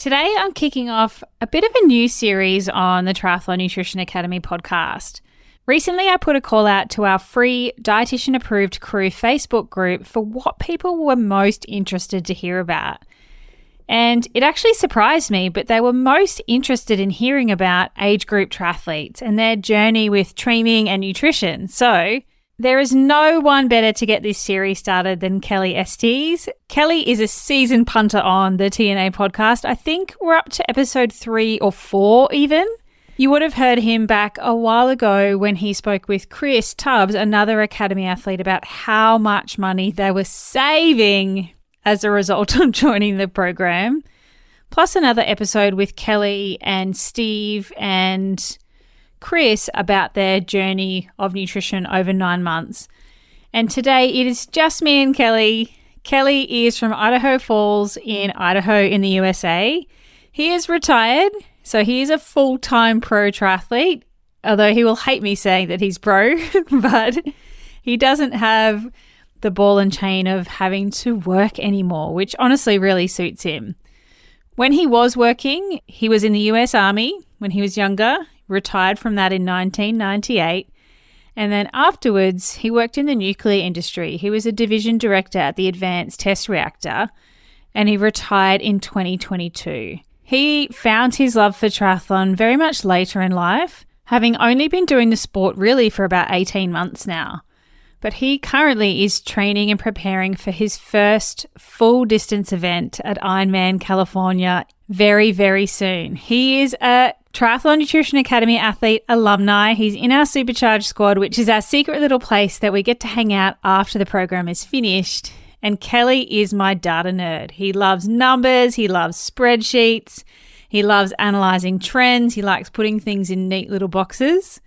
Today I'm kicking off a bit of a new series on the Triathlon Nutrition Academy podcast. Recently I put a call out to our free Dietitian Approved Crew Facebook group for what people were most interested to hear about. And it actually surprised me, but they were most interested in hearing about age-group triathletes and their journey with training and nutrition. So there is no one better to get this series started than Kelly Estes. Kelly is a seasoned punter on the TNA podcast. I think we're up to episode 3 or 4 even. You would have heard him back a while ago when he spoke with Chris Tubbs, another Academy athlete, about how much money they were saving as a result of joining the program. Plus another episode with Kelly and Steve and Chris about their journey of nutrition over 9 months. And today it is just me and Kelly. Kelly is from Idaho Falls in Idaho in the USA. He is retired, so he is a full-time pro triathlete, although he will hate me saying that he's pro, but he doesn't have the ball and chain of having to work anymore, which honestly really suits him. When he was working, he was in the US Army when he was younger, retired from that in 1998, and then afterwards he worked in the nuclear industry. He was a division director at the Advanced Test Reactor, and he retired in 2022. He found his love for triathlon very much later in life, having only been doing the sport really for about 18 months now. But he currently is training and preparing for his first full distance event at Ironman California very, very soon. He is a Triathlon Nutrition Academy athlete alumni. He's in our SUPERCHARGED squad, which is our secret little place that we get to hang out after the program is finished. And Kelly is my data nerd. He loves numbers. He loves spreadsheets. He loves analyzing trends. He likes putting things in neat little boxes.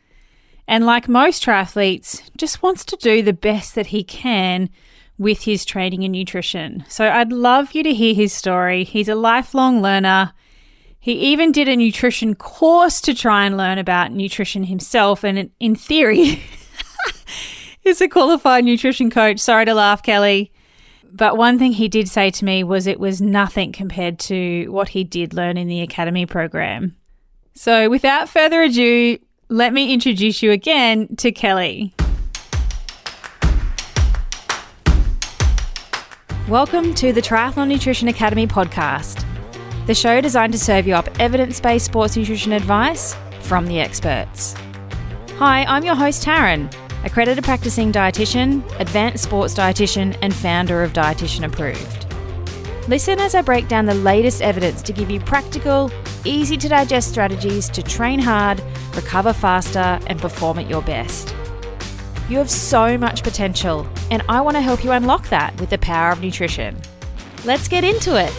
And like most triathletes, just wants to do the best that he can with his training and nutrition. So I'd love you to hear his story. He's a lifelong learner. He even did a nutrition course to try and learn about nutrition himself, and in theory, is a qualified nutrition coach. Sorry to laugh, Kelly. But one thing he did say to me was it was nothing compared to what he did learn in the Academy program. So without further ado, let me introduce you again to Kelly. Welcome to the Triathlon Nutrition Academy podcast, the show designed to serve you up evidence-based sports nutrition advice from the experts. Hi, I'm your host Taryn, accredited practicing dietitian, advanced sports dietitian, and founder of Dietitian Approved. Listen as I break down the latest evidence to give you practical, easy-to-digest strategies to train hard, recover faster, and perform at your best. You have so much potential, and I want to help you unlock that with the power of nutrition. Let's get into it.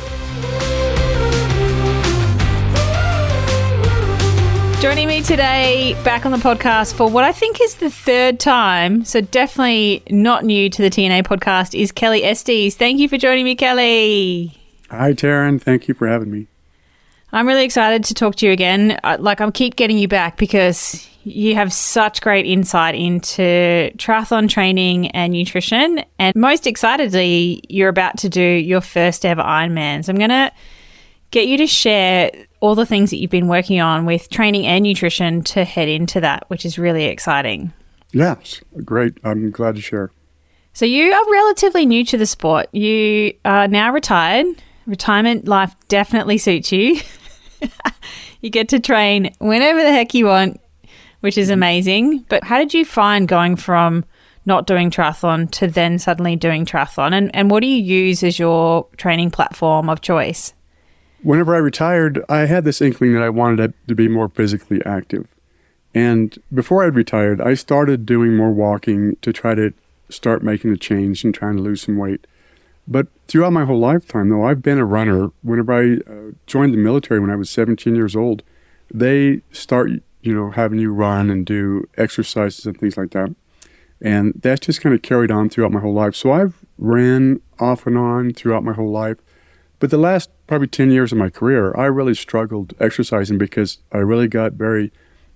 Joining me today back on the podcast for what I think is the third time, so definitely not new to the TNA podcast, is Kelly Estes. Thank you for joining me, Kelly. Hi, Taryn. Thank you for having me. I'm really excited to talk to you again. I keep getting you back because you have such great insight into triathlon training and nutrition. And most excitedly, you're about to do your first ever Ironman. So I'm going to get you to share all the things that you've been working on with training and nutrition to head into that, which is really exciting. Yes, great. I'm glad to share. So you are relatively new to the sport. You are now retired. Retirement life definitely suits you. You get to train whenever the heck you want, which is amazing. But how did you find going from not doing triathlon to then suddenly doing triathlon? And what do you use as your training platform of choice? Whenever I retired, I had this inkling that I wanted to be more physically active. And before I retired, I started doing more walking to try to start making a change and trying to lose some weight. But throughout my whole lifetime, though, I've been a runner. Whenever I joined the military when I was 17 years old, they start, having you run and do exercises and things like that. And that's just kind of carried on throughout my whole life. So I've ran off and on throughout my whole life. But the last probably 10 years of my career, I really struggled exercising because I really got very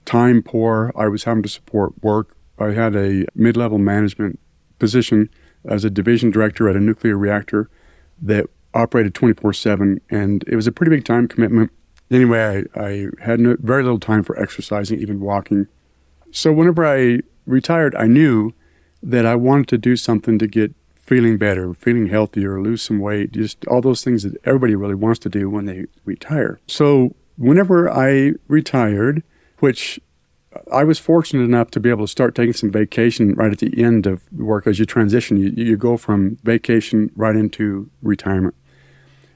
time poor. I was having to support work. I had a mid-level management position as a division director at a nuclear reactor that operated 24/7, and it was a pretty big time commitment. Anyway, I had very little time for exercising, even walking. So whenever I retired, I knew that I wanted to do something to get feeling better, feeling healthier, lose some weight, just all those things that everybody really wants to do when they retire. So whenever I retired, which I was fortunate enough to be able to start taking some vacation right at the end of work. As you transition, you go from vacation right into retirement.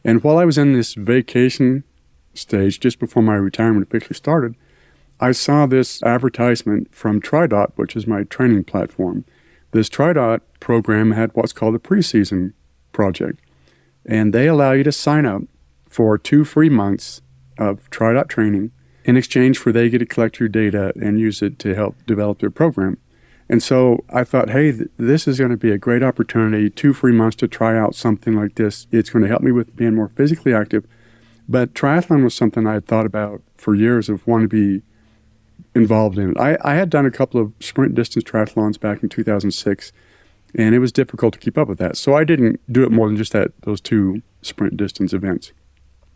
And while I was in this vacation stage, just before my retirement officially started, I saw this advertisement from TriDot, which is my training platform. This TriDot program had what's called a preseason project. And they allow you to sign up for 2 free months of TriDot training in exchange for they get to collect your data and use it to help develop their program. And so I thought, hey, this is going to be a great opportunity, 2 free months to try out something like this. It's going to help me with being more physically active. But triathlon was something I had thought about for years of wanting to be involved in it. I had done a couple of sprint distance triathlons back in 2006, and it was difficult to keep up with that. So I didn't do it more than just those 2 sprint distance events.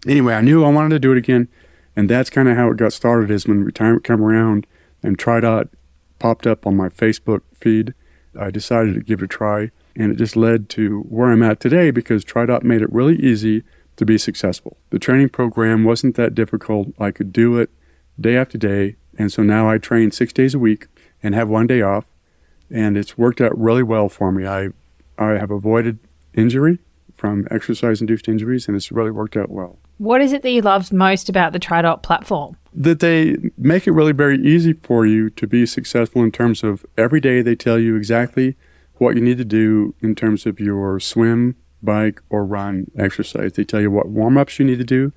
Anyway, I knew I wanted to do it again. And that's kind of how it got started, is when retirement came around and TriDot popped up on my Facebook feed. I decided to give it a try, and it just led to where I'm at today because TriDot made it really easy to be successful. The training program wasn't that difficult. I could do it day after day, and so now I train 6 days a week and have 1 day off, and it's worked out really well for me. I have avoided injury from exercise-induced injuries, and it's really worked out well. What is it that you loved most about the TriDot platform? That they make it really very easy for you to be successful in terms of every day they tell you exactly what you need to do in terms of your swim, bike, or run exercise. They tell you what warm-ups you need to do.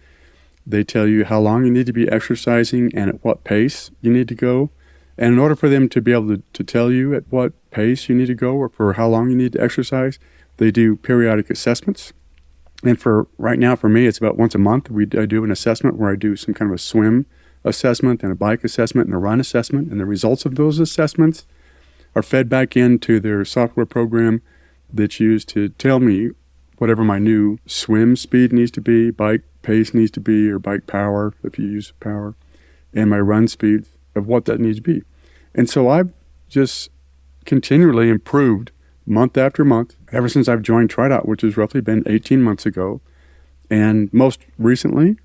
They tell you how long you need to be exercising and at what pace you need to go. And in order for them to be able to tell you at what pace you need to go or for how long you need to exercise, they do periodic assessments. And for right now, for me, it's about once a month. I do an assessment where I do some kind of a swim assessment and a bike assessment and a run assessment. And the results of those assessments are fed back into their software program that's used to tell me whatever my new swim speed needs to be, bike pace needs to be, or bike power, if you use power, and my run speed of what that needs to be. And so I've just continually improved month after month, ever since I've joined TriDot, which has roughly been 18 months ago. And most recently,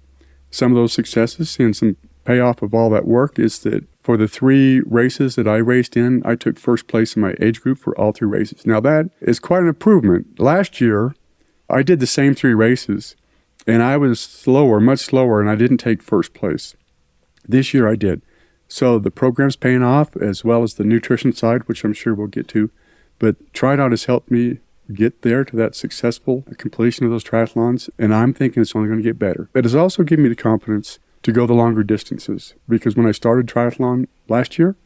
some of those successes and some payoff of all that work is that for the 3 races that I raced in, I took first place in my age group for all 3 races. Now that is quite an improvement. Last year, I did the same 3 races, and I was slower, much slower, and I didn't take first place. This year I did. So the program's paying off, as well as the nutrition side, which I'm sure we'll get to. But TriDot has helped me get there to that successful completion of those triathlons, and I'm thinking it's only going to get better. It has also given me the confidence to go the longer distances, because when I started triathlon last year,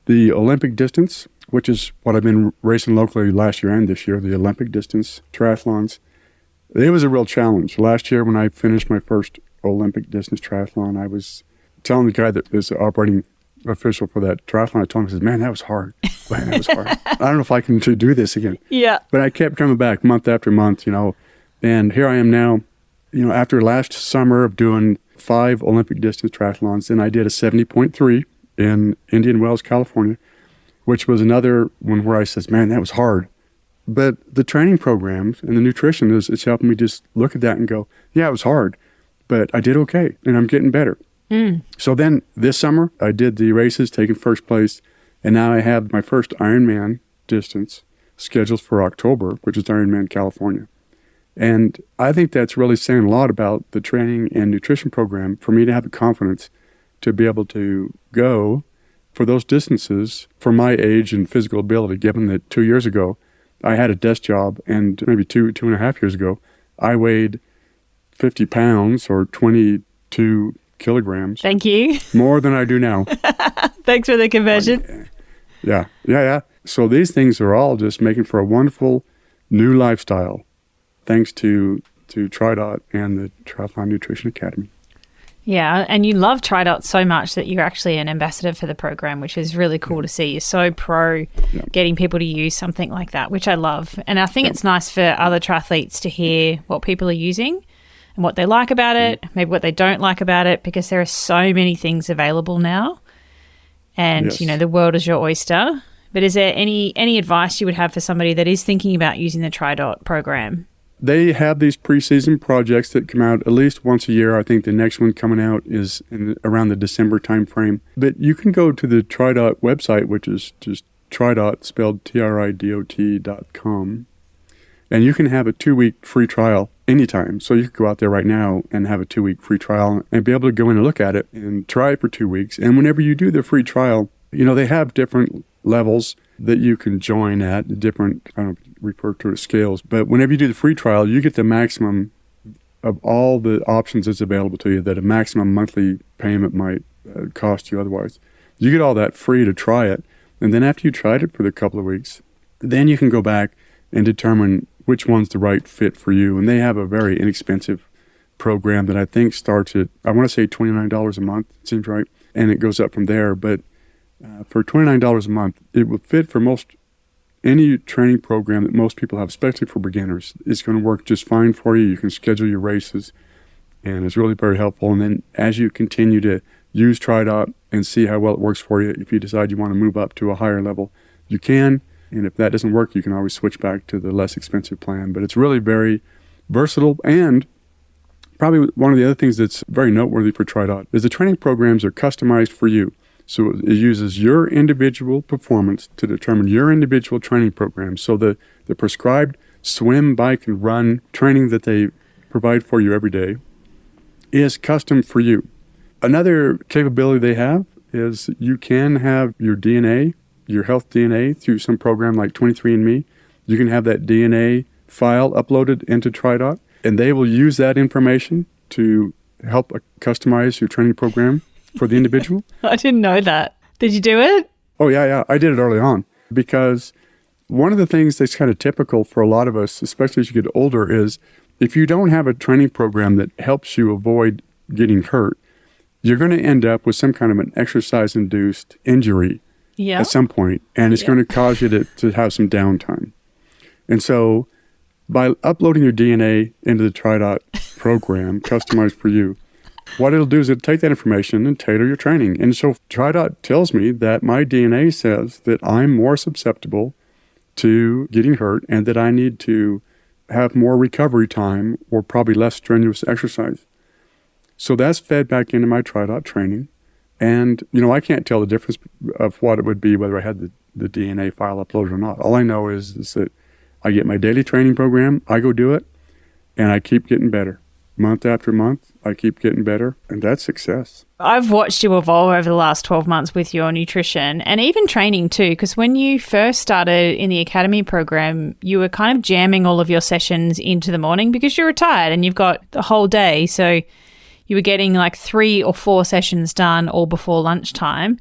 the Olympic distance, which is what I've been racing locally last year and this year, the Olympic distance triathlons, it was a real challenge. Last year when I finished my first Olympic distance triathlon, I was telling the guy that is operating official for that triathlon, I told him, I said, man, that was hard. Man, that was hard. I don't know if I can do this again. Yeah. But I kept coming back month after month, and here I am now, after last summer of doing 5 Olympic distance triathlons, then I did a 70.3 in Indian Wells, California, which was another one where I said, man, that was hard. But the training programs and the nutrition it's helping me just look at that and go, yeah, it was hard, but I did okay, and I'm getting better. So then this summer, I did the races, taking first place, and now I have my first Ironman distance scheduled for October, which is Ironman California. And I think that's really saying a lot about the training and nutrition program for me to have the confidence to be able to go for those distances for my age and physical ability, given that 2 years ago, I had a desk job, and maybe 2.5 years ago, I weighed 50 pounds or 22 kilograms. Thank you. More than I do now. Thanks for the conversion. Yeah. So these things are all just making for a wonderful new lifestyle, thanks to TriDot and the Triathlon Nutrition Academy. Yeah, and you love TriDot so much that you're actually an ambassador for the program, which is really cool to see. You're so pro getting people to use something like that, which I love. And I think it's nice for other triathletes to hear what people are using and what they like about it, maybe what they don't like about it, because there are so many things available now. And, the world is your oyster. But is there any advice you would have for somebody that is thinking about using the TriDot program? They have these preseason projects that come out at least once a year. I think the next one coming out is around the December timeframe. But you can go to the TriDot website, which is just TriDot, spelled TriDot.com, and you can have a 2-week free trial anytime. So you could go out there right now and have a 2-week free trial and be able to go in and look at it and try it for 2 weeks. And whenever you do the free trial, they have different levels that you can join at, different, I don't refer to it as scales, but whenever you do the free trial, you get the maximum of all the options that's available to you that a maximum monthly payment might cost you otherwise. You get all that free to try it, and then after you tried it for a couple of weeks, then you can go back and determine which one's the right fit for you. And they have a very inexpensive program that I think starts at, I want to say $29 a month, it seems right, and it goes up from there, but for $29 a month, it will fit for any training program that most people have, especially for beginners. It's going to work just fine for you. You can schedule your races, and it's really very helpful. And then as you continue to use TriDot and see how well it works for you, if you decide you want to move up to a higher level, you can. And if that doesn't work, you can always switch back to the less expensive plan. But it's really very versatile. And probably one of the other things that's very noteworthy for TriDot is the training programs are customized for you. So it uses your individual performance to determine your individual training program. So the prescribed swim, bike, and run training that they provide for you every day is custom for you. Another capability they have is you can have your DNA, your health DNA, through some program like 23andMe. You can have that DNA file uploaded into TriDot, and they will use that information to help customize your training program for the individual. I didn't know that. Did you do it? Oh, yeah. I did it early on because one of the things that's kind of typical for a lot of us, especially as you get older, is if you don't have a training program that helps you avoid getting hurt, you're going to end up with some kind of an exercise-induced injury at some point, and it's going to cause you to have some downtime. And so by uploading your DNA into the TriDot program, customized for you, what it'll do is it'll take that information and tailor your training. And so TriDot tells me that my DNA says that I'm more susceptible to getting hurt and that I need to have more recovery time or probably less strenuous exercise. So that's fed back into my TriDot training. And, I can't tell the difference of what it would be whether I had the DNA file uploaded or not. All I know is that I get my daily training program, I go do it, and I keep getting better. Month after month, I keep getting better, and that's success. I've watched you evolve over the last 12 months with your nutrition and even training too, because when you first started in the academy program, you were kind of jamming all of your sessions into the morning because you're retired and you've got the whole day. So you were getting like 3 or 4 sessions done all before lunchtime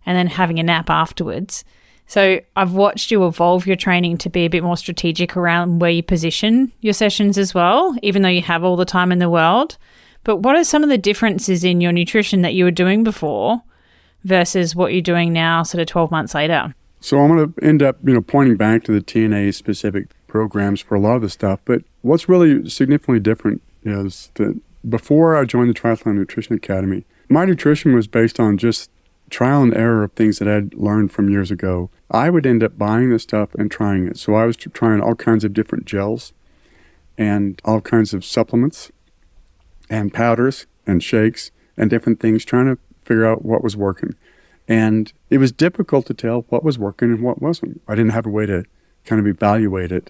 and then having a nap afterwards. So I've watched you evolve your training to be a bit more strategic around where you position your sessions as well, even though you have all the time in the world. But what are some of the differences in your nutrition that you were doing before versus what you're doing now sort of 12 months later? So I'm going to end up, pointing back to the TNA specific programs for a lot of the stuff. But what's really significantly different is that before I joined the Triathlon Nutrition Academy, my nutrition was based on just trial and error of things that I'd learned from years ago. I would end up buying this stuff and trying it. So I was trying all kinds of different gels and all kinds of supplements and powders and shakes and different things, trying to figure out what was working. And it was difficult to tell what was working and what wasn't. I didn't have a way to kind of evaluate it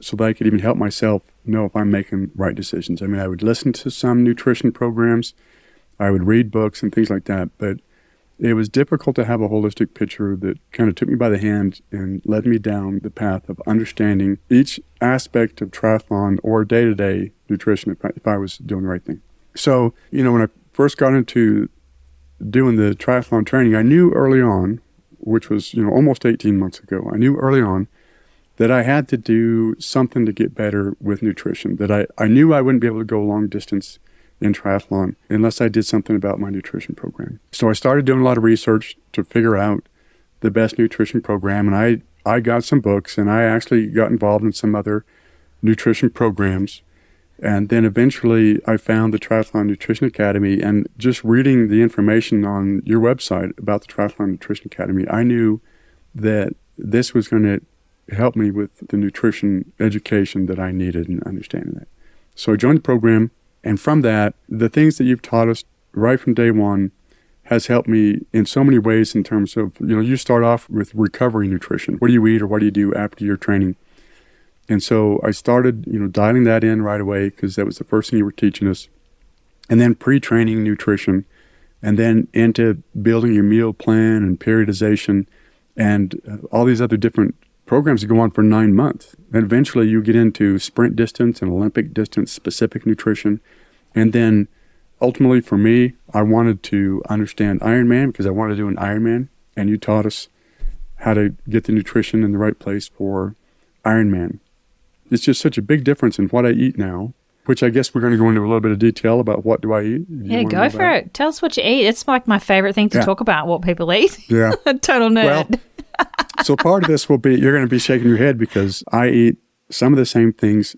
so that I could even help myself know if I'm making right decisions. I mean, I would listen to some nutrition programs, I would read books and things like that, but it was difficult to have a holistic picture that kind of took me by the hand and led me down the path of understanding each aspect of triathlon or day-to-day nutrition if I was doing the right thing. So, when I first got into doing the triathlon training, I knew early on, which was, almost 18 months ago, I knew early on that I had to do something to get better with nutrition, that I knew I wouldn't be able to go long distance in triathlon unless I did something about my nutrition program. So I started doing a lot of research to figure out the best nutrition program, and I got some books, and I actually got involved in some other nutrition programs. And then eventually I found the Triathlon Nutrition Academy, and just reading the information on your website about the Triathlon Nutrition Academy, I knew that this was going to help me with the nutrition education that I needed and understanding that. So I joined the program, and from that, the things that you've taught us right from day one has helped me in so many ways in terms of, you start off with recovery nutrition. What do you eat or what do you do after your training? And so I started, dialing that in right away because that was the first thing you were teaching us. And then pre-training nutrition, and then into building your meal plan and periodization and all these other different programs that go on for 9 months. And eventually you get into sprint distance and Olympic distance specific nutrition. And then ultimately for me, I wanted to understand Ironman because I wanted to do an Ironman. And you taught us how to get the nutrition in the right place for Ironman. It's just such a big difference in what I eat now, which I guess we're going to go into a little bit of detail about what do I eat. Yeah, go for it. Tell us what you eat. It's like my favorite thing to talk about, what people eat. Yeah. Total nerd. Well, so part of this will be, you're going to be shaking your head because I eat some of the same things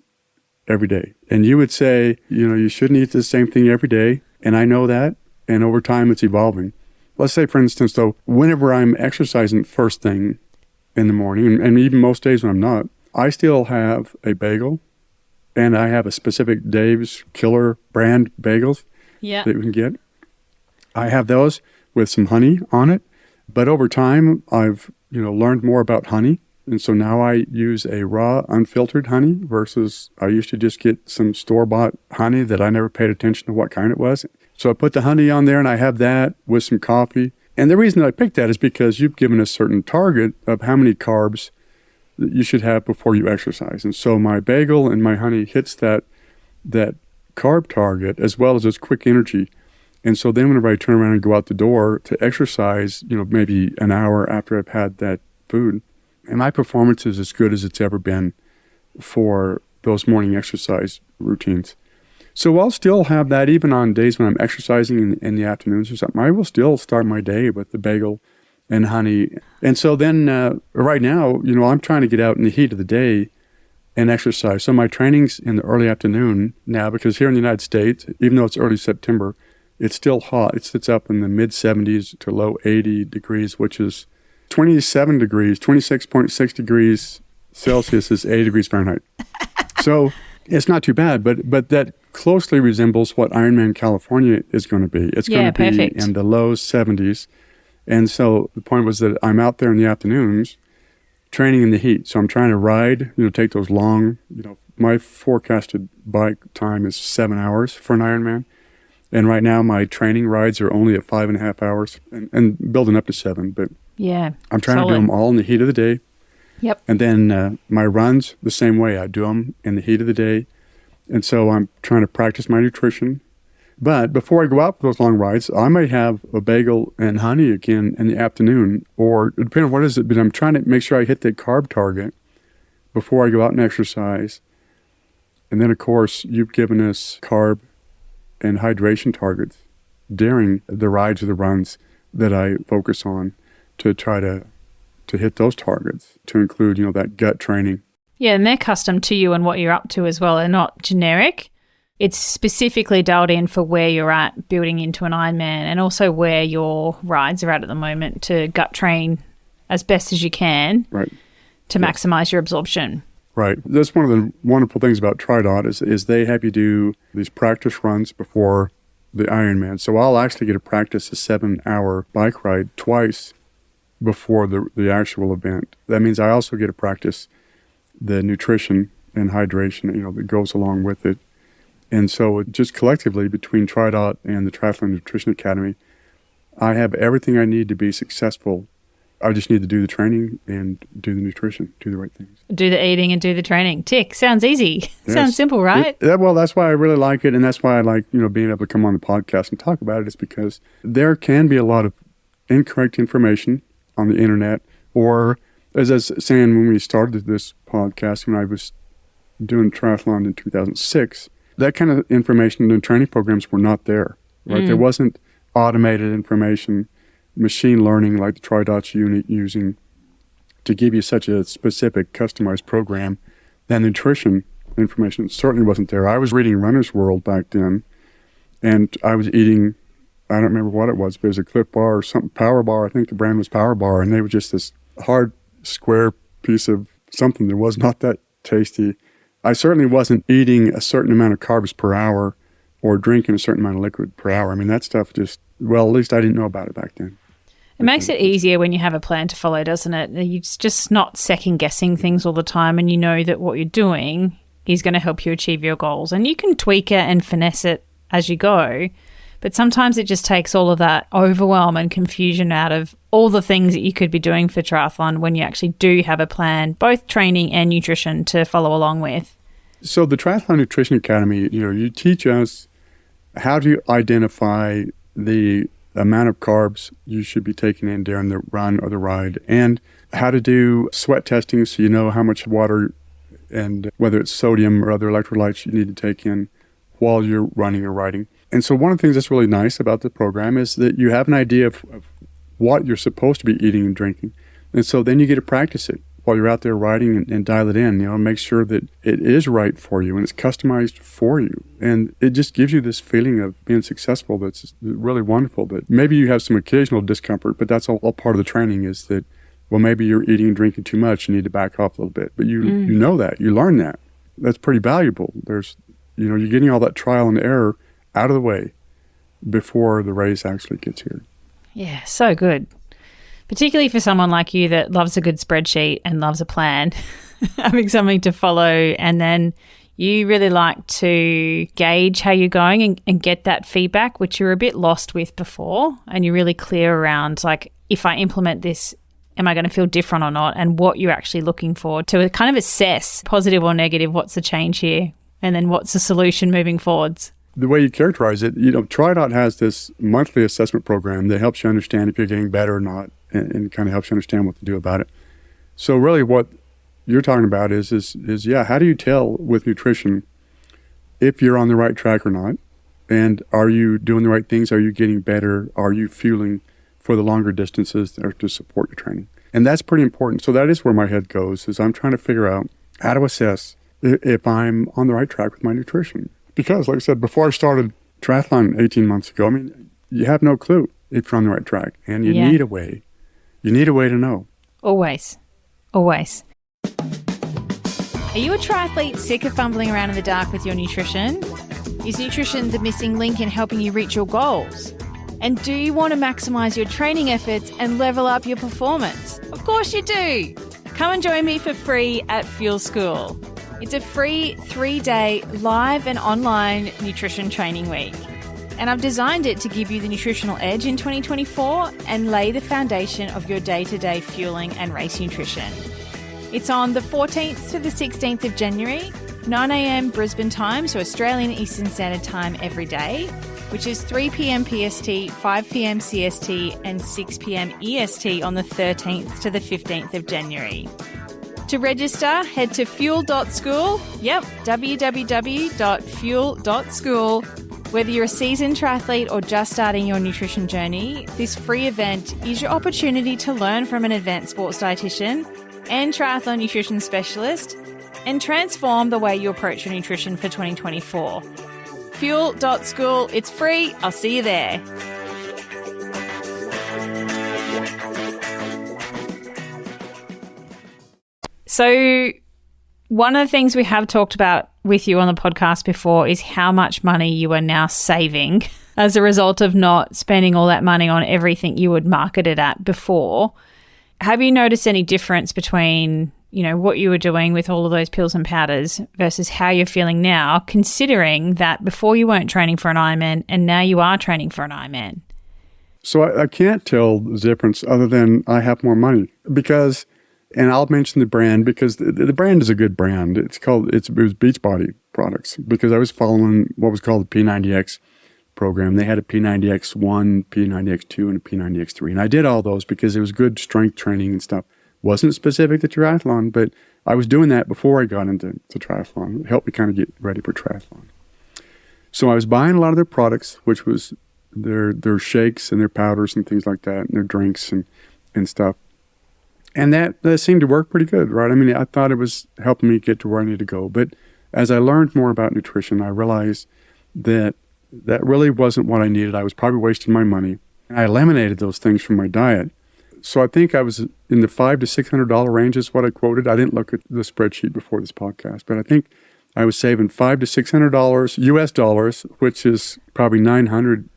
every day. And you would say, you shouldn't eat the same thing every day. And I know that. And over time, it's evolving. Let's say, for instance, though, whenever I'm exercising first thing in the morning, and even most days when I'm not, I still have a bagel, and I have a specific Dave's Killer brand bagels that you can get. I have those with some honey on it, but over time I've learned more about honey, and so now I use a raw, unfiltered honey versus I used to just get some store-bought honey that I never paid attention to what kind it was. So I put the honey on there, and I have that with some coffee. And the reason I picked that is because you've given a certain target of how many carbs that you should have before you exercise. And so my bagel and my honey hits that carb target as well as its quick energy. And so then whenever I turn around and go out the door to exercise, maybe an hour after I've had that food, and my performance is as good as it's ever been for those morning exercise routines. So I'll still have that even on days when I'm exercising in the afternoons or something. I will still start my day with the bagel and honey. And so then right now, I'm trying to get out in the heat of the day and exercise. So my training's in the early afternoon now because here in the United States, even though it's early September, it's still hot. It sits up in the mid 70s to low 80 degrees, which is 27 degrees, 26.6 degrees Celsius is 80 degrees Fahrenheit. So it's not too bad, but that closely resembles what Ironman California is going to be. It's going to be in the low 70s. And so the point was that I'm out there in the afternoons training in the heat. So I'm trying to ride, take those long, my forecasted bike time is 7 hours for an Ironman. And right now my training rides are only at 5.5 hours and building up to 7. But I'm trying to do them all in the heat of the day. Yep. And then my runs the same way. I do them in the heat of the day. And so I'm trying to practice my nutrition. But before I go out for those long rides, I may have a bagel and honey again in the afternoon, or depending on what it is, but I'm trying to make sure I hit that carb target before I go out and exercise. And then, of course, you've given us carb and hydration targets during the rides or the runs that I focus on to try to hit those targets, to include, that gut training. Yeah, and they're custom to you and what you're up to as well. They're not generic. It's specifically dialed in for where you're at building into an Ironman and also where your rides are at the moment to gut train as best as you can to maximize your absorption. Right. That's one of the wonderful things about TriDot is they have you do these practice runs before the Ironman. So I'll actually get to practice a 7-hour bike ride twice before the actual event. That means I also get to practice the nutrition and hydration, that goes along with it. And so just collectively between TriDot and the Triathlon Nutrition Academy, I have everything I need to be successful. I just need to do the training and do the nutrition, do the right things. Do the eating and do the training. Tick. Sounds easy. Yes. Sounds simple, right? Well, that's why I really like it. And that's why I like, being able to come on the podcast and talk about it, is because there can be a lot of incorrect information on the internet. Or as I was saying when we started this podcast, when I was doing triathlon in 2006, that kind of information in the training programs were not there, right? There wasn't automated information, machine learning like the TriDot's unit using to give you such a specific customized program. That nutrition information certainly wasn't there. I was reading Runner's World back then, and I was eating, I don't remember what it was, but it was a Clif Bar or something, Power Bar. I think the brand was Power Bar, and they were just this hard, square piece of something that was not that tasty. I certainly wasn't eating a certain amount of carbs per hour or drinking a certain amount of liquid per hour. I mean, that stuff just, well, at least I didn't know about it back then. It makes it easier when you have a plan to follow, doesn't it? You're just not second-guessing things all the time, and you know that what you're doing is going to help you achieve your goals. And you can tweak it and finesse it as you go, but sometimes it just takes all of that overwhelm and confusion out of all the things that you could be doing for triathlon when you actually do have a plan, both training and nutrition to follow along with. So the Triathlon Nutrition Academy, you teach us how to identify the amount of carbs you should be taking in during the run or the ride, and how to do sweat testing so you know how much water and whether it's sodium or other electrolytes you need to take in while you're running or riding. And so one of the things that's really nice about the program is that you have an idea of what you're supposed to be eating and drinking. And so then you get to practice it while you're out there riding and dial it in, make sure that it is right for you and it's customized for you. And it just gives you this feeling of being successful that's really wonderful. That maybe you have some occasional discomfort, but that's all part of the training is that, well, maybe you're eating and drinking too much, you need to back off a little bit. But you know that, you learn that. That's pretty valuable. There's, you're getting all that trial and error out of the way before the race actually gets here. Yeah, so good. Particularly for someone like you that loves a good spreadsheet and loves a plan, having something to follow, and then you really like to gauge how you're going and get that feedback, which you're a bit lost with before, and you're really clear around, like, if I implement this, am I going to feel different or not, and what you're actually looking for to kind of assess, positive or negative, what's the change here, and then what's the solution moving forwards. The way you characterize it, TriDot has this monthly assessment program that helps you understand if you're getting better or not, and kind of helps you understand what to do about it. So really what you're talking about is how do you tell with nutrition if you're on the right track or not? And are you doing the right things? Are you getting better? Are you fueling for the longer distances or to support your training? And that's pretty important. So that is where my head goes, is I'm trying to figure out how to assess if I'm on the right track with my nutrition. Because, like I said, before I started triathlon 18 months ago, you have no clue if you're on the right track. And you need a way. You need a way to know. Always. Always. Are you a triathlete sick of fumbling around in the dark with your nutrition? Is nutrition the missing link in helping you reach your goals? And do you want to maximize your training efforts and level up your performance? Of course you do. Come and join me for free at Fuel School. It's a free 3-day live and online nutrition training week. And I've designed it to give you the nutritional edge in 2024 and lay the foundation of your day-to-day fueling and race nutrition. It's on the 14th to the 16th of January, 9 a.m. Brisbane time, so Australian Eastern Standard Time every day, which is 3 p.m. PST, 5 p.m. CST, and 6 p.m. EST on the 13th to the 15th of January. To register, head to fuel.school. Yep, www.fuel.school. Whether you're a seasoned triathlete or just starting your nutrition journey, this free event is your opportunity to learn from an advanced sports dietitian and triathlon nutrition specialist and transform the way you approach your nutrition for 2024. Fuel.school, it's free. I'll see you there. So one of the things we have talked about with you on the podcast before is how much money you are now saving as a result of not spending all that money on everything you would market it at before. Have you noticed any difference between, what you were doing with all of those pills and powders versus how you're feeling now, considering that before you weren't training for an Ironman and now you are training for an Ironman? So I can't tell the difference other than I have more money because, and I'll mention the brand because the brand is a good brand. It was Beachbody products because I was following what was called the P90X program. They had a P90X1, P90X2, and a P90X3. And I did all those because it was good strength training and stuff. Wasn't specific to triathlon, but I was doing that before I got into triathlon. It helped me kind of get ready for triathlon. So I was buying a lot of their products, which was their shakes and their powders and things like that, and their drinks and stuff. And that seemed to work pretty good, right? I mean, I thought it was helping me get to where I needed to go. But as I learned more about nutrition, I realized that really wasn't what I needed. I was probably wasting my money. I eliminated those things from my diet. So I think I was in the $500 to $600 range is what I quoted. I didn't look at the spreadsheet before this podcast, but I think I was saving $500 to $600 US dollars, which is probably 900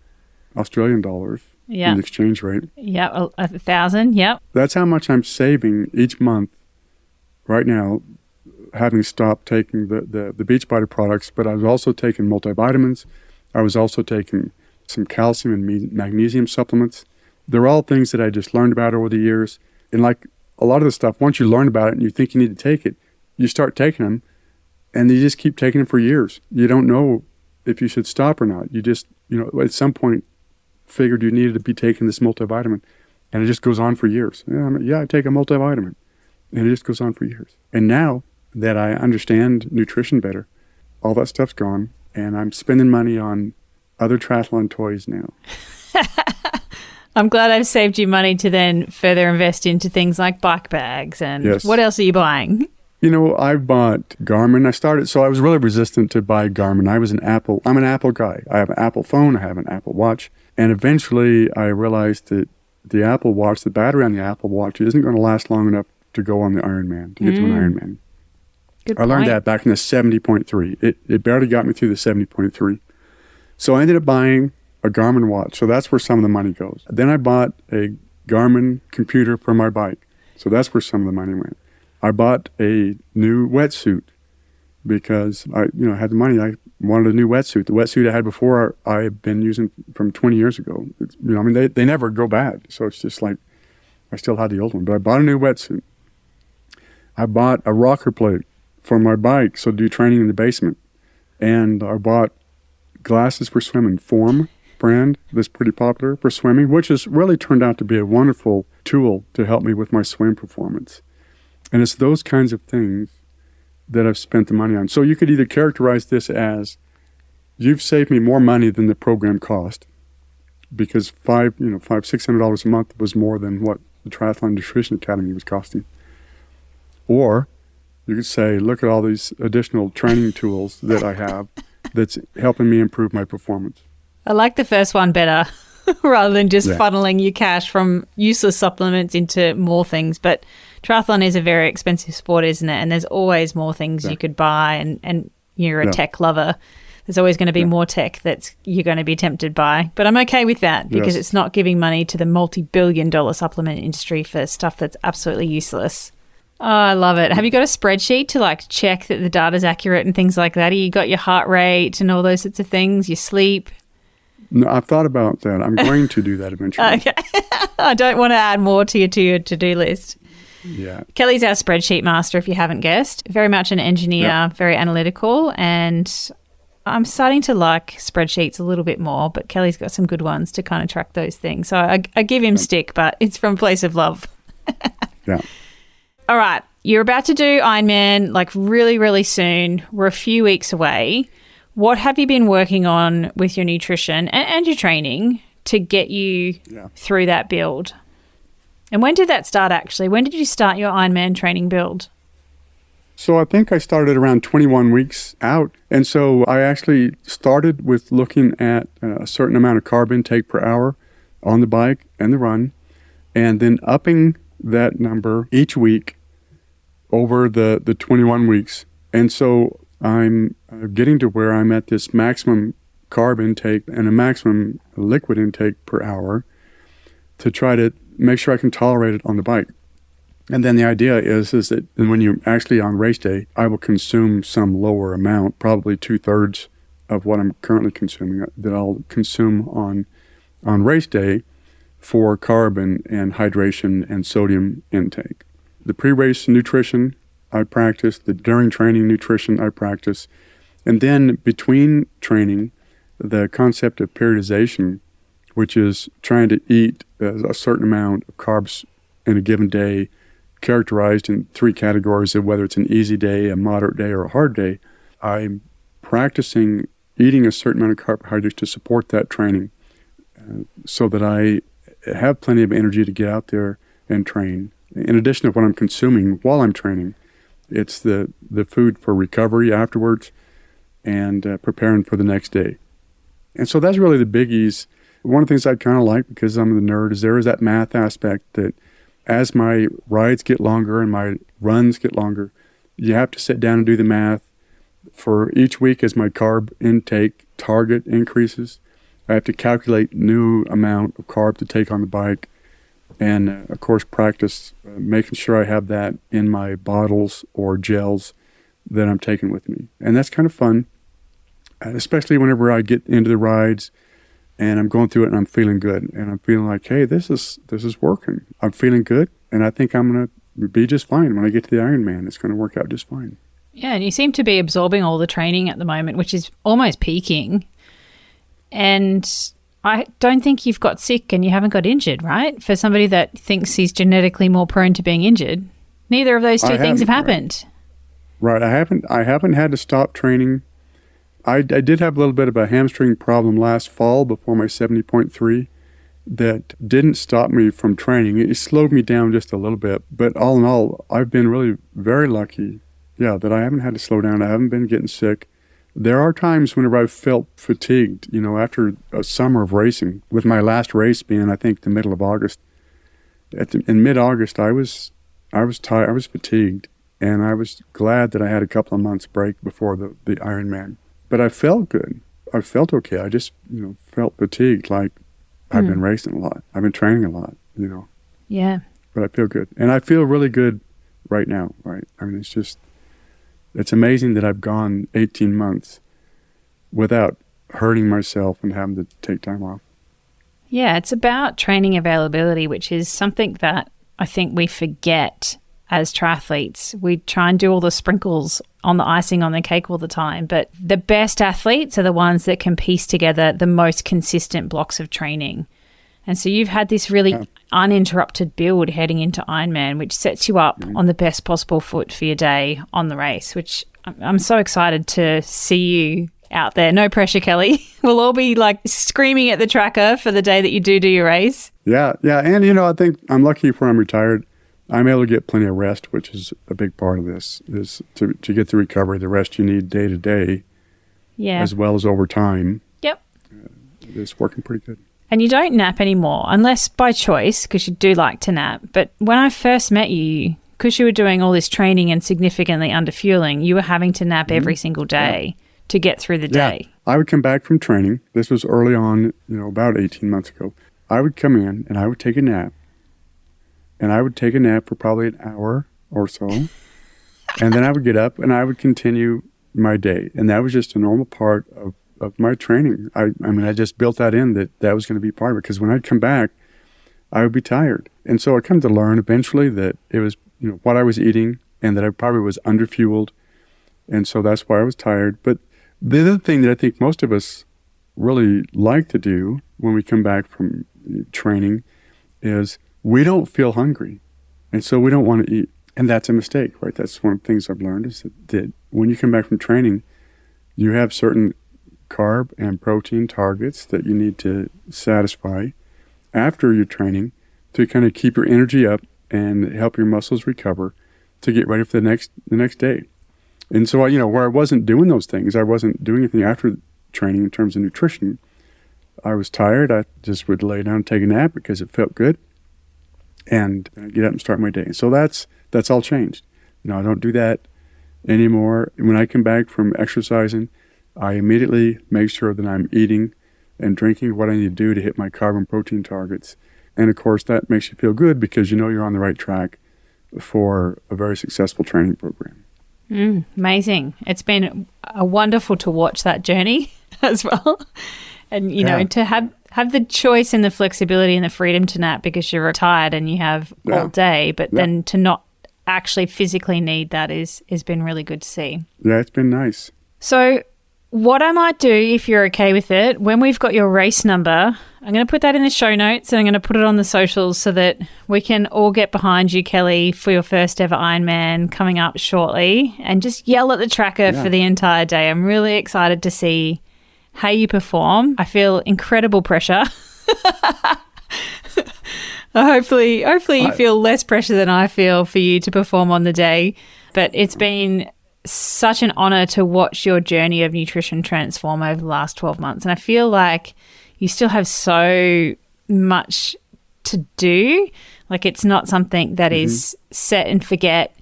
Australian dollars. Yeah. The exchange rate. Yeah, 1,000. Yep. That's how much I'm saving each month right now, having stopped taking the Beachbody products. But I was also taking multivitamins. I was also taking some calcium and magnesium supplements. They're all things that I just learned about over the years. And like a lot of the stuff, once you learn about it and you think you need to take it, you start taking them and you just keep taking them for years. You don't know if you should stop or not. You just, at some point, figured you needed to be taking this multivitamin, and it just goes on for years. I take a multivitamin, and it just goes on for years. And now that I understand nutrition better, all that stuff's gone, and I'm spending money on other triathlon toys now. I'm glad I've saved you money to then further invest into things like bike bags. And yes. What else are you buying? I bought Garmin. So I was really resistant to buy Garmin. I'm an Apple guy. I have an Apple phone. I have an Apple Watch. And eventually I realized that the Apple Watch, the battery on the Apple Watch isn't going to last long enough to go on the Ironman, to get to an Ironman. Good I learned that back in the 70.3. It barely got me through the 70.3. So I ended up buying a Garmin watch. So that's where some of the money goes. Then I bought a Garmin computer for my bike. So that's where some of the money went. I bought a new wetsuit because I had the money. I wanted a new wetsuit. The wetsuit I had before I had been using from 20 years ago. They never go bad. So it's just like I still had the old one. But I bought a new wetsuit. I bought a rocker plate for my bike, so do training in the basement. And I bought glasses for swimming. Form brand that's pretty popular for swimming, which has really turned out to be a wonderful tool to help me with my swim performance. And it's those kinds of things that I've spent the money on. So you could either characterize this as you've saved me more money than the program cost, because $600 a month was more than what the Triathlon Nutrition Academy was costing. Or you could say, look at all these additional training tools that I have that's helping me improve my performance. I like the first one better rather than just funneling your cash from useless supplements into more things. But triathlon is a very expensive sport, isn't it? And there's always more things you could buy, and you're a tech lover. There's always going to be more tech that you're going to be tempted by. But I'm okay with that because it's not giving money to the multi-billion-dollar supplement industry for stuff that's absolutely useless. Oh, I love it. Have you got a spreadsheet to check that the data's accurate and things like that? You got your heart rate and all those sorts of things, your sleep? No, I've thought about that. I'm going to do that eventually. Okay. I don't want to add more to your to-do list. Yeah. Kelly's our spreadsheet master, if you haven't guessed. Very much an engineer, very analytical, and I'm starting to like spreadsheets a little bit more, but Kelly's got some good ones to kind of track those things. So I give him stick, but it's from a place of love. Yeah. All right. You're about to do Ironman really, really soon. We're a few weeks away. What have you been working on with your nutrition and your training to get you through that build? And when did that start, actually? When did you start your Ironman training build? So I think I started around 21 weeks out. And so I actually started with looking at a certain amount of carb intake per hour on the bike and the run, and then upping that number each week over the 21 weeks. And so I'm getting to where I'm at this maximum carb intake and a maximum liquid intake per hour to try to make sure I can tolerate it on the bike. And then the idea is that when you're actually on race day, I will consume some lower amount, probably 2/3 of what I'm currently consuming, that I'll consume on race day for carb and hydration and sodium intake. The pre-race nutrition I practice, the during training nutrition I practice, and then between training, the concept of periodization, which is trying to eat a certain amount of carbs in a given day, characterized in 3 categories of whether it's an easy day, a moderate day, or a hard day. I'm practicing eating a certain amount of carbohydrates to support that training so that I have plenty of energy to get out there and train. In addition to what I'm consuming while I'm training, it's the food for recovery afterwards and preparing for the next day. And so that's really the biggies. One of the things I kind of like, because I'm the nerd, is there is that math aspect that as my rides get longer and my runs get longer, you have to sit down and do the math. For each week as my carb intake target increases, I have to calculate new amount of carb to take on the bike and, of course, practice making sure I have that in my bottles or gels that I'm taking with me. And that's kind of fun, especially whenever I get into the rides and I'm going through it and I'm feeling good. And I'm feeling like, hey, this is working. I'm feeling good, and I think I'm going to be just fine when I get to the Ironman. It's going to work out just fine. Yeah, and you seem to be absorbing all the training at the moment, which is almost peaking. And I don't think you've got sick and you haven't got injured, right? For somebody that thinks he's genetically more prone to being injured. Neither of those two things have happened. Right. I haven't had to stop training. I did have a little bit of a hamstring problem last fall before my 70.3 that didn't stop me from training. It slowed me down just a little bit. But all in all, I've been really very lucky, that I haven't had to slow down. I haven't been getting sick. There are times whenever I've felt fatigued, after a summer of racing, with my last race being, I think, the middle of August. In mid-August, I was tired, I was fatigued, and I was glad that I had a couple of months break before the Ironman. But I felt good. I felt okay. I just, felt fatigued, like I've been racing a lot. I've been training a lot, Yeah. But I feel good. And I feel really good right now, right? I mean, it's amazing that I've gone 18 months without hurting myself and having to take time off. Yeah, it's about training availability, which is something that I think we forget as triathletes. We try and do all the sprinkles on the icing on the cake all the time, but the best athletes are the ones that can piece together the most consistent blocks of training. And so you've had this really uninterrupted build heading into Ironman, which sets you up on the best possible foot for your day on the race, which I'm so excited to see you out there. No pressure, Kelly. We'll all be like screaming at the tracker for the day that you do your race. Yeah. And, I think I'm lucky when I'm retired. I'm able to get plenty of rest, which is a big part of this, is to get the recovery, the rest you need day to day, as well as over time. Yep. It's working pretty good. And you don't nap anymore, unless by choice, because you do like to nap. But when I first met you, because you were doing all this training and significantly underfueling, you were having to nap every single day to get through the day. I would come back from training. This was early on, about 18 months ago. I would come in and I would take a nap. And I would take a nap for probably an hour or so. And then I would get up and I would continue my day. And that was just a normal part of my training. I just built that in, that was going to be part of it, because when I'd come back, I would be tired. And so I come to learn eventually that it was, what I was eating and that I probably was underfueled. And so that's why I was tired. But the other thing that I think most of us really like to do when we come back from training is we don't feel hungry. And so we don't want to eat. And that's a mistake, right? That's one of the things I've learned, is that when you come back from training, you have certain carb and protein targets that you need to satisfy after your training to kind of keep your energy up and help your muscles recover to get ready for the next day. And so, where I wasn't doing those things, I wasn't doing anything after training in terms of nutrition. I was tired. I just would lay down and take a nap because it felt good, and I'd get up and start my day. So that's all changed. I don't do that anymore. When I come back from exercising, I immediately make sure that I'm eating and drinking what I need to do to hit my carb and protein targets. And of course, that makes you feel good because you're on the right track for a very successful training program. Amazing. It's been wonderful to watch that journey as well. And, to have the choice and the flexibility and the freedom to nap because you're retired and you have all day, but then to not actually physically need that has been really good to see. Yeah, it's been nice. So what I might do, if you're okay with it, when we've got your race number, I'm going to put that in the show notes and I'm going to put it on the socials so that we can all get behind you, Kelly, for your first ever Ironman coming up shortly, and just yell at the tracker for the entire day. I'm really excited to see how you perform. I feel incredible pressure. Hopefully you feel less pressure than I feel for you to perform on the day. But it's been such an honor to watch your journey of nutrition transform over the last 12 months. And I feel like you still have so much to do. Like, it's not something that is set and forget,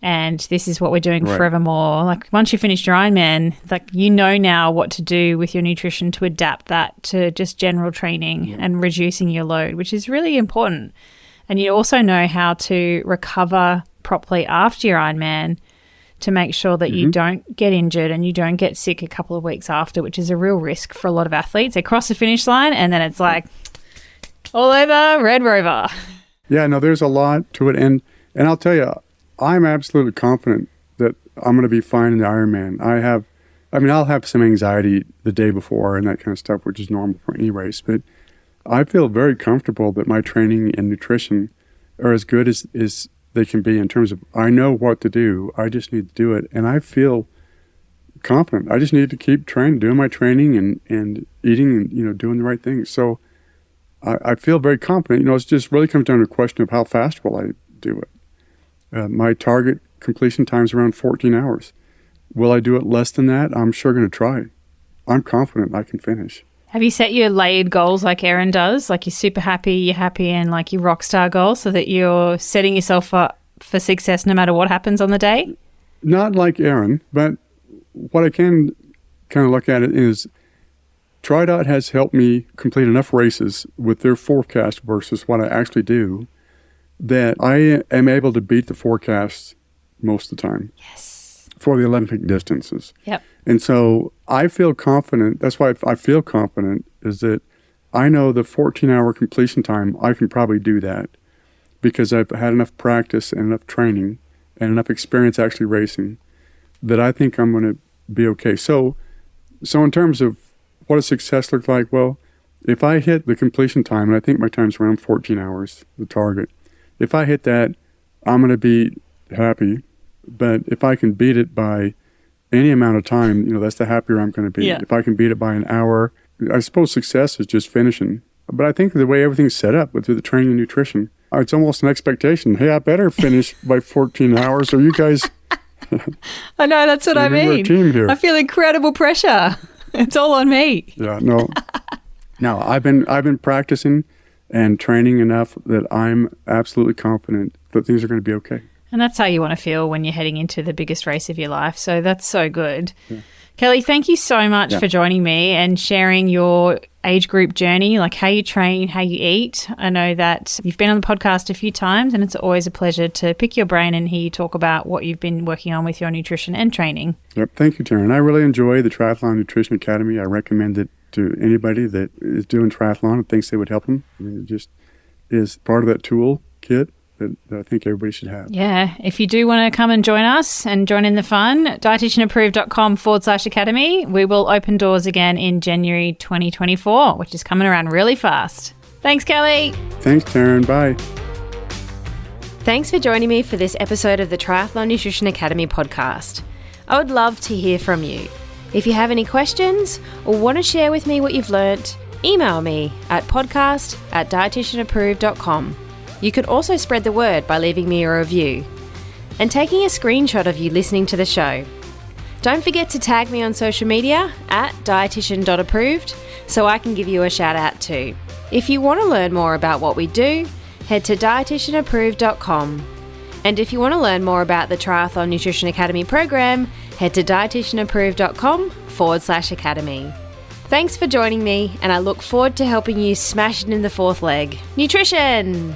and this is what we're doing forevermore. Like, once you finish your Ironman, like, you know now what to do with your nutrition to adapt that to just general training and reducing your load, which is really important. And you also know how to recover properly after your Ironman to make sure that you don't get injured and you don't get sick a couple of weeks after, which is a real risk for a lot of athletes. They cross the finish line and then it's like all over, Red Rover. Yeah, no, there's a lot to it. And I'll tell you, I'm absolutely confident that I'm going to be fine in the Ironman. I'll have some anxiety the day before and that kind of stuff, which is normal for any race. But I feel very comfortable that my training and nutrition are as good as they can be in terms of I know what to do. I just need to do it. And I feel confident. I just need to keep doing my training and eating and, doing the right things. So I feel very confident. It just really comes down to a question of how fast will I do it. My target completion time is around 14 hours. Will I do it less than that? I'm sure going to try. I'm confident I can finish. Have you set your layered goals like Erin does? Like, you're super happy, you're happy, and like your rock star goal, so that you're setting yourself up for success no matter what happens on the day? Not like Erin, but what I can kind of look at it is TriDot has helped me complete enough races with their forecast versus what I actually do that I am able to beat the forecast most of the time. Yes. For the Olympic distances. Yep. And so I feel confident. That's why I feel confident, is that I know the 14-hour completion time, I can probably do that because I've had enough practice and enough training and enough experience actually racing that I think I'm going to be okay. So in terms of what does success look like? Well, if I hit the completion time, and I think my time's around 14 hours, the target, if I hit that, I'm going to be happy. But if I can beat it by any amount of time, that's the happier I'm going to be. Yeah. If I can beat it by an hour, I suppose success is just finishing. But I think the way everything's set up with the training and nutrition, it's almost an expectation. Hey, I better finish by 14 hours or you guys... I know, that's what I mean. We're a team here. I feel incredible pressure. It's all on me. Yeah, no. No, I've been practicing and training enough that I'm absolutely confident that things are going to be okay. And that's how you want to feel when you're heading into the biggest race of your life. So that's so good. Yeah. Kelly, thank you so much for joining me and sharing your age group journey, like how you train, how you eat. I know that you've been on the podcast a few times and it's always a pleasure to pick your brain and hear you talk about what you've been working on with your nutrition and training. Yep. Thank you, Taryn. I really enjoy the Triathlon Nutrition Academy. I recommend it to anybody that is doing triathlon and thinks they would help them. I mean, it just is part of that tool kit that I think everybody should have. Yeah. If you do want to come and join us and join in the fun, dietitianapproved.com/academy. We will open doors again in January 2024, which is coming around really fast. Thanks, Kelly. Thanks, Taryn. Bye. Thanks for joining me for this episode of the Triathlon Nutrition Academy podcast. I would love to hear from you. If you have any questions or want to share with me what you've learnt, email me at podcast@dietitianapproved.com. You can also spread the word by leaving me a review and taking a screenshot of you listening to the show. Don't forget to tag me on social media at dietitian.approved so I can give you a shout out too. If you want to learn more about what we do, head to dietitianapproved.com. And if you want to learn more about the Triathlon Nutrition Academy program, head to dietitianapproved.com/academy. Thanks for joining me, and I look forward to helping you smash it in the fourth leg. Nutrition!